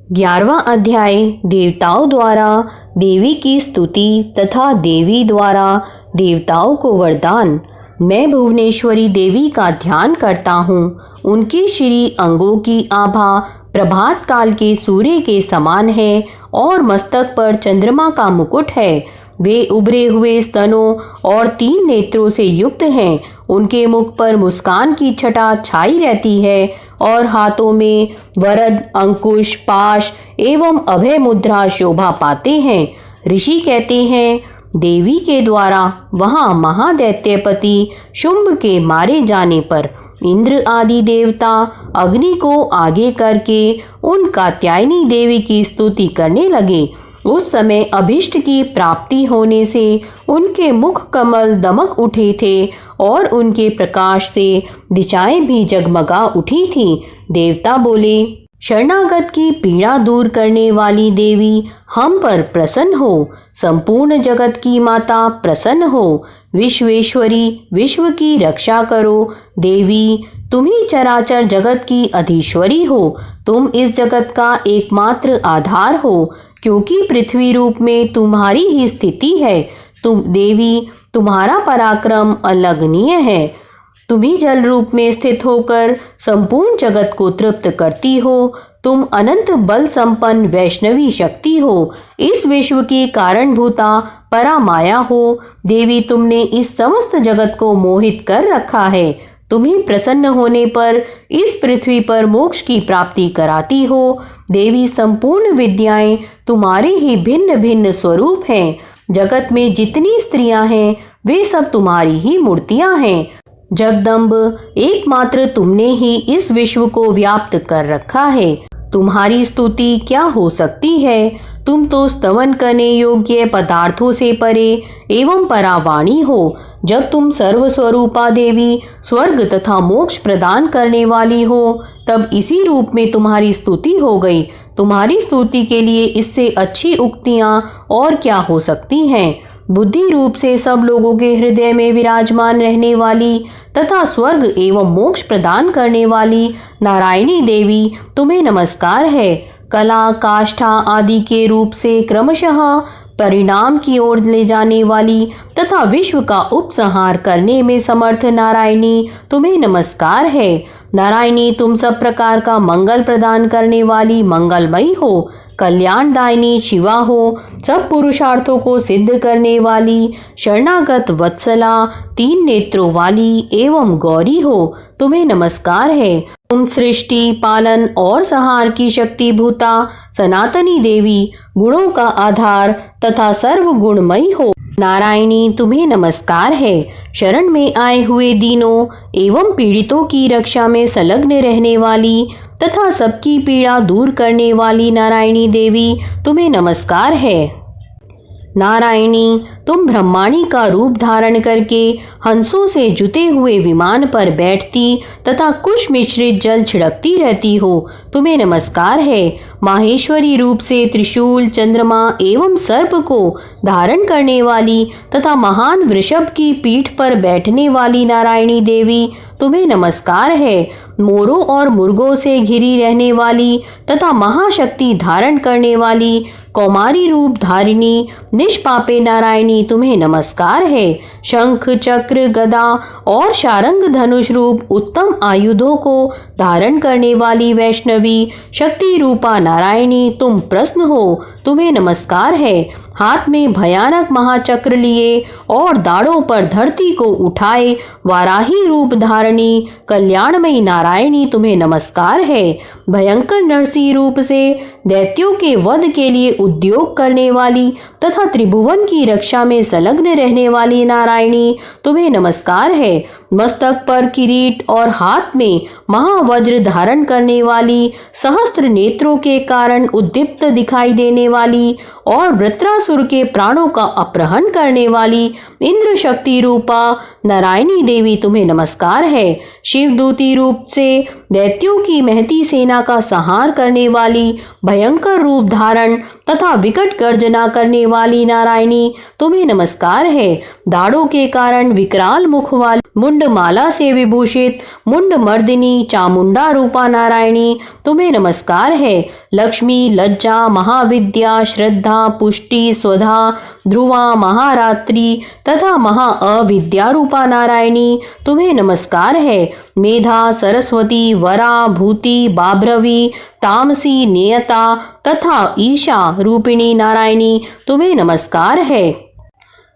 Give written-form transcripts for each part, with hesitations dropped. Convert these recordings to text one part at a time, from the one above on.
11वां अध्याय देवताओं द्वारा देवी की स्तुति तथा देवी द्वारा देवताओं को वरदान। मैं भुवनेश्वरी देवी का ध्यान करता हूँ। उनके श्री अंगों की आभा प्रभात काल के सूर्य के समान है और मस्तक पर चंद्रमा का मुकुट है। वे उभरे हुए स्तनों और 3 नेत्रों से युक्त हैं। उनके मुख पर मुस्कान की छटा छाई रहती है और हाथों में वरद, अंकुश, पाश एवं अभय मुद्रा शोभा पाते हैं। ऋषि कहते हैं, देवी के द्वारा वहां महादैत्यपति शुंभ के मारे जाने पर इंद्र आदि देवता अग्नि को आगे करके उन कात्यायनी देवी की स्तुति करने लगे। उस समय अभिष्ट की प्राप्ति होने से उनके मुख कमल दमक उठे थे और उनके प्रकाश से दिशाएं भी जगमगा उठी थीं। देवता बोले, शरणागत की पीड़ा दूर करने वाली देवी हम पर प्रसन्न हो। संपूर्ण जगत की माता प्रसन्न हो। विश्वेश्वरी, विश्व की रक्षा करो। देवी, तुम ही चराचर जगत की अधीश्वरी हो। तुम इस जगत का एकमात्र आधार हो, क्योंकि पृथ्वी रूप में तुम्हारी ही स्थिति है। तुम देवी, तुम्हारा पराक्रम अलंघनीय है। तुम ही जल रूप में स्थित होकर संपूर्ण जगत को तृप्त करती हो। तुम अनंत बल संपन्न वैष्णवी शक्ति हो। इस विश्व की कारणभूता परामाया हो। देवी, तुमने इस समस्त जगत को मोहित कर रखा है। तुम्हें प्रसन्न होने पर इस पृथ्वी पर मोक्ष की प्राप्ति कराती हो। देवी, संपूर्ण विद्याएं तुम्हारे ही भिन्न भिन्न स्वरूप हैं। जगत में जितनी स्त्रियां हैं वे सब तुम्हारी ही मूर्तियां हैं। जगदम्ब, एकमात्र तुमने ही इस विश्व को व्याप्त कर रखा है। तुम्हारी स्तुति क्या हो सकती है। तुम तो स्तवन करने योग्य पदार्थों से परे एवं परावाणी हो। जब तुम सर्वस्वरूपा देवी स्वर्ग तथा मोक्ष प्रदान करने वाली हो, तब इसी रूप में तुम्हारी स्तुति हो गई। तुम्हारी स्तुति के लिए इससे अच्छी उक्तियां और क्या हो सकती हैं। बुद्धि रूप से सब लोगों के हृदय में विराजमान रहने वाली तथा स्वर्ग एवं मोक्ष प्रदान करने वाली नारायणी देवी, तुम्हें नमस्कार है। कला, काष्ठा आदि के रूप से क्रमशः परिणाम की ओर ले जाने वाली तथा विश्व का उपसंहार करने में समर्थ नारायणी, तुम्हें नमस्कार है। नारायणी, तुम सब प्रकार का मंगल प्रदान करने वाली मंगलमयी हो। कल्याणदायिनी शिवा हो। सब पुरुषार्थों को सिद्ध करने वाली शरणागत वत्सला, 3 नेत्रों वाली एवं गौरी हो। तुम्हें नमस्कार है। तुम सृष्टि, पालन और संहार की शक्ति भूता सनातनी देवी, गुणों का आधार तथा सर्व गुणमयी हो। नारायणी, तुम्हें नमस्कार है। शरण में आए हुए दीनों एवं पीड़ितों की रक्षा में संलग्न रहने वाली तथा सबकी पीड़ा दूर करने वाली नारायणी देवी, तुम्हें नमस्कार है। नारायणी, तुम ब्रह्माणी का रूप धारण करके हंसों से जुते हुए विमान पर बैठती तथा कुश मिश्रित जल छिड़कती रहती हो। तुम्हें नमस्कार है। माहेश्वरी रूप से त्रिशूल, चंद्रमा एवं सर्प को धारण करने वाली तथा महान वृषभ की पीठ पर बैठने वाली नारायणी देवी, तुम्हें नमस्कार है। मोरों और मुर्गों से घिरी रहने वाली तथा महाशक्ति धारण करने वाली कौमारी रूप धारिणी निष्पापे नारायणी, तुम्हें नमस्कार है। शंख, चक्र, गदा और शारंग धनुष रूप उत्तम आयुधों को धारण करने वाली वैष्णवी शक्ति रूपा नारायणी, तुम प्रसन्न हो। तुम्हें नमस्कार है। हाथ में भयानक महाचक्र लिए और दाढ़ों पर धरती को उठाए वाराही रूप धारणी कल्याणमयी नारायणी, तुम्हें नमस्कार है। भयंकर नरसिंह रूप से दैत्यों के वध के लिए उद्योग करने वाली तथा त्रिभुवन की रक्षा में संलग्न रहने वाली नारायणी, तुम्हें नमस्कार है। मस्तक पर किरीट और हाथ में महावज्र धारण करने वाली, सहस्त्र नेत्रों के कारण उद्दीप्त दिखाई देने वाली और वृत्रासुर के प्राणों का अपहरण करने वाली इंद्र शक्ति रूपा नारायणी देवी तुम्हें नमस्कार है। शिवदूती रूप से दैत्यों की महती सेना का संहार करने वाली, भयंकर रूप धारण तथा विकट गर्जना करने वाली नारायणी तुम्हें नमस्कार है। दाढ़ों के कारण विकराल मुख वाली, मुंडमाला से विभूषित मुंड मर्दिनी चामुंडा रूपा नारायणी तुम्हें नमस्कार है। लक्ष्मी, लज्जा, महाविद्या, श्रद्धा, पुष्टि, स्वधा, ध्रुवा, महारात्रि तथा महाअविद्या रूपा नारायणी तुम्हें नमस्कार है। मेधा, सरस्वती, वरा, भूति, बाभ्रवी, तामसी, नियता तथा ईशा रूपिणी नारायणी तुम्हें नमस्कार है।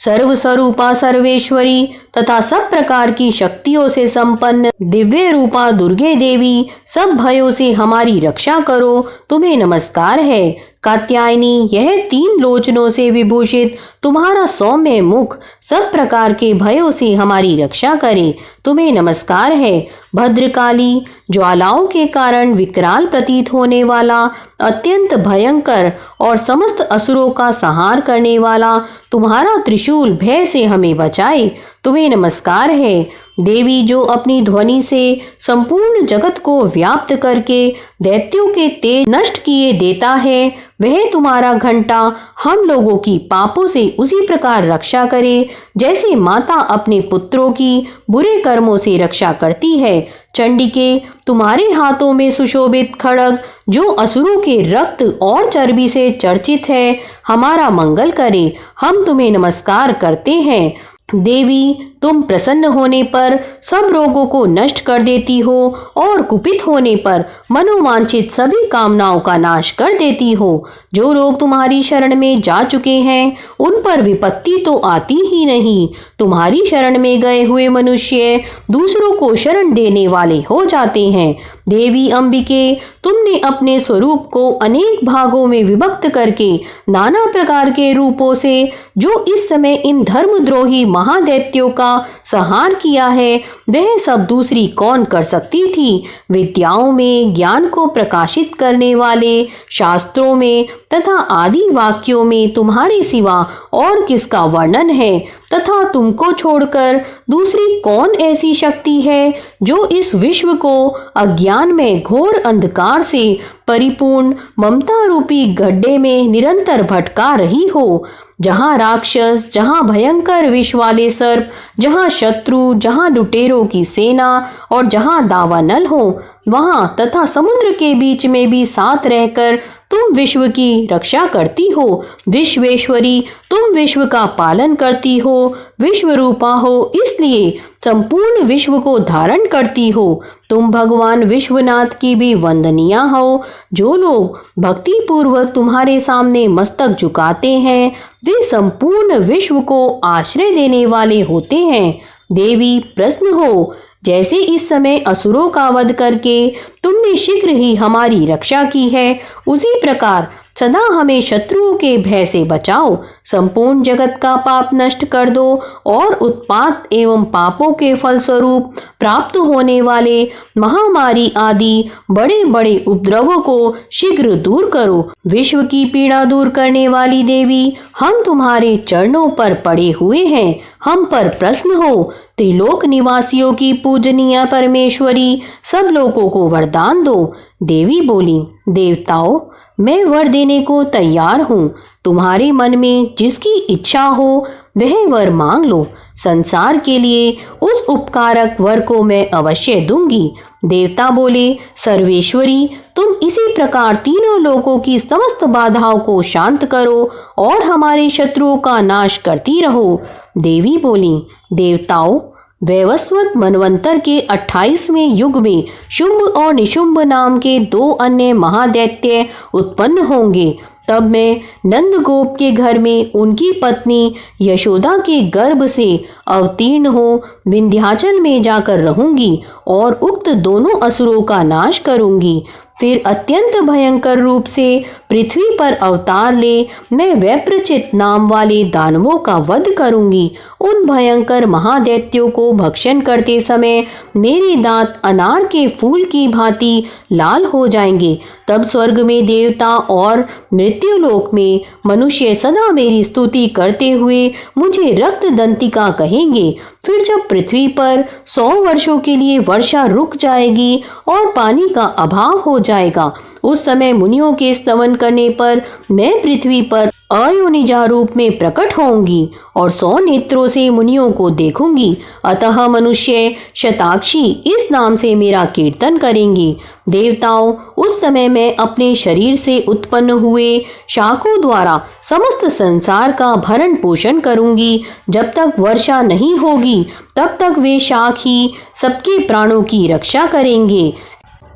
सर्वस्वरूपा सर्वेश्वरी तथा सब प्रकार की शक्तियों से संपन्न दिव्य रूपा दुर्गे देवी, सब भयों से हमारी रक्षा करो तुम्हें नमस्कार है। कात्यायनी, यह 3 लोचनों से विभूषित तुम्हारा सौम्य मुख सब प्रकार के भयों से हमारी रक्षा करे तुम्हें नमस्कार है। भद्रकाली, ज्वालाओं के कारण विकराल प्रतीत होने वाला, अत्यंत भयंकर और समस्त असुरों का संहार करने वाला तुम्हारा त्रिशूल भय से हमें बचाए तुम्हें नमस्कार है। देवी, जो अपनी ध्वनि से संपूर्ण जगत को व्याप्त करके दैत्यों के तेज नष्ट किए देता है, वह तुम्हारा घंटा हम लोगों की पापों से उसी प्रकार रक्षा करे जैसे माता अपने पुत्रों की बुरे कर्मों से रक्षा करती है। चंडिके, तुम्हारे हाथों में सुशोभित खड्ग जो असुरों के रक्त और चर्बी से चर्चित है, हमारा मंगल करे हम तुम्हें नमस्कार करते हैं। देवी, तुम प्रसन्न होने पर सब रोगों को नष्ट कर देती हो और कुपित होने पर मनोवांछित सभी कामनाओं का नाश कर देती हो। जो लोग तुम्हारी शरण में जा चुके हैं उन पर विपत्ति तो आती ही नहीं। तुम्हारी शरण में गए हुए मनुष्य दूसरों को शरण देने वाले हो जाते हैं। देवी अंबिके, तुमने अपने स्वरूप को अनेक भागों में विभक्त करके नाना प्रकार के रूपों से जो इस समय इन धर्मद्रोही महादैत्यों का संहार किया है, वह सब दूसरी कौन कर सकती थी। विद्याओं में ज्ञान को प्रकाशित करने वाले, शास्त्रों में तथा आदि वाक्यों में तुम्हारे सिवा और किसका वर्णन है, तथा तुमको छोड़कर दूसरी कौन ऐसी शक्ति है जो इस विश्व को अज्ञान में घोर अंधकार से परिपूर्ण ममता रूपी गड्ढे में निरंतर भटका रही हो। जहाँ राक्षस, जहाँ भयंकर विष वाले सर्प, जहाँ शत्रु, जहाँ लुटेरों की सेना और जहाँ दावानल हो, वहाँ तथा समुद्र के बीच में भी साथ रहकर तुम विश्व की रक्षा करती हो। विश्वेश्वरी, तुम विश्व का पालन करती हो, विश्व रूपा हो, इसलिए संपूर्ण विश्व को धारण करती हो। तुम भगवान विश्वनाथ की भी वंदनीय हो। जो लोग भक्ति पूर्वक तुम्हारे सामने मस्तक झुकाते हैं, वे संपूर्ण विश्व को आश्रय देने वाले होते हैं। देवी, प्रसन्न हो। जैसे इस समय असुरों का वध करके तुमने शीघ्र ही हमारी रक्षा की है, उसी प्रकार सदा हमें शत्रुओं के भय से बचाओ। संपूर्ण जगत का पाप नष्ट कर दो और उत्पात एवं पापों के फलस्वरूप प्राप्त होने वाले महामारी आदि बड़े बड़े उपद्रवों को शीघ्र दूर करो। विश्व की पीड़ा दूर करने वाली देवी, हम तुम्हारे चरणों पर पड़े हुए हैं, हम पर प्रसन्न हो। त्रिलोक निवासियों की पूजनीय परमेश्वरी, सब लोगों को वरदान दो। देवी बोली, देवताओं, मैं वर देने को तैयार हूँ। तुम्हारे मन में जिसकी इच्छा हो वह वर मांग लो। संसार के लिए उस उपकारक वर को मैं अवश्य दूंगी। देवता बोले, सर्वेश्वरी, तुम इसी प्रकार तीनों लोगों की समस्त बाधाओं को शांत करो और हमारे शत्रुओं का नाश करती रहो। देवी बोली, देवताओं, वैवस्वत मनवंतर के 28वें युग में शुंभ और निशुंभ नाम के 2 अन्य महादैत्य उत्पन्न होंगे। तब मैं नंदगोप के घर में उनकी पत्नी यशोदा के गर्भ से अवतीर्ण हो विंध्याचल में जाकर रहूंगी और उक्त दोनों असुरों का नाश करूंगी। फिर अत्यंत भयंकर रूप से पृथ्वी पर अवतार ले मैं वैप्रचित नाम वाले दानवों का वध करूंगी। उन भयंकर महादैत्यों को भक्षण करते समय मेरे दांत अनार के फूल की भांति लाल हो जाएंगे। तब स्वर्ग में देवता और मृत्युलोक में मनुष्य सदा मेरी स्तुति करते हुए मुझे रक्त दंतिका कहेंगे। फिर जब पृथ्वी पर 100 वर्षों के लिए वर्षा रुक जाएगी और पानी का अभाव हो जाएगा, उस समय मुनियों के स्तवन करने पर मैं पृथ्वी पर अयोनिजा रूप में प्रकट होंगी और 100 नेत्रों से मुनियों को देखूंगी। अतः मनुष्य शताक्षी इस नाम से मेरा कीर्तन करेंगे। देवताओं, उस समय मैं अपने शरीर से उत्पन्न हुए शाखों द्वारा समस्त संसार का भरण पोषण करूंगी। जब तक वर्षा नहीं होगी तब तक वे शाख ही सबके प्राणों की रक्षा करेंगे।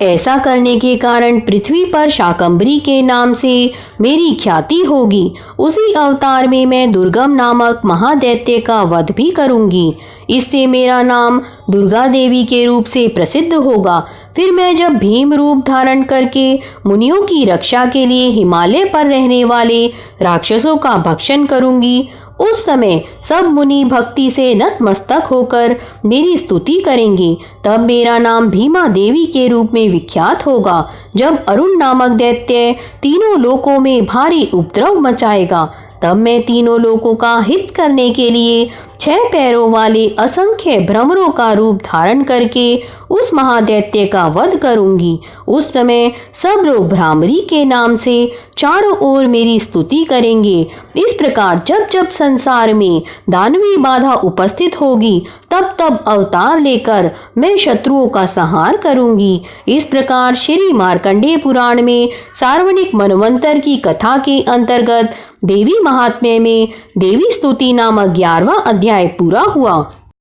ऐसा करने के कारण पृथ्वी पर शाकंभरी के नाम से मेरी ख्याति होगी। उसी अवतार में मैं दुर्गम नामक महादैत्य का वध भी करूंगी। इससे मेरा नाम दुर्गा देवी के रूप से प्रसिद्ध होगा। फिर मैं जब भीम रूप धारण करके मुनियों की रक्षा के लिए हिमालय पर रहने वाले राक्षसों का भक्षण करूंगी, उस समय सब मुनि भक्ति से नतमस्तक होकर मेरी स्तुति करेंगे। तब मेरा नाम भीमा देवी के रूप में विख्यात होगा। जब अरुण नामक दैत्य तीनों लोकों में भारी उपद्रव मचाएगा, तब मैं तीनों लोकों का हित करने के लिए 6 पैरों वाले असंख्य भ्रमरों का रूप धारण करके उस महादैत्य का वध करूंगी। उस समय सब लोग भ्रामरी के नाम से चारों ओर मेरी स्तुति करेंगे। इस प्रकार जब जब संसार में दानवी बाधा उपस्थित होगी, तब तब अवतार लेकर मैं शत्रुओं का संहार करूंगी। इस प्रकार श्री मार्कंडेय पुराण में सार्वनिक मनवंतर की कथा के अंतर्गत देवी महात्म्य में देवी स्तुति नामक 11वां अध्याय पूरा हुआ।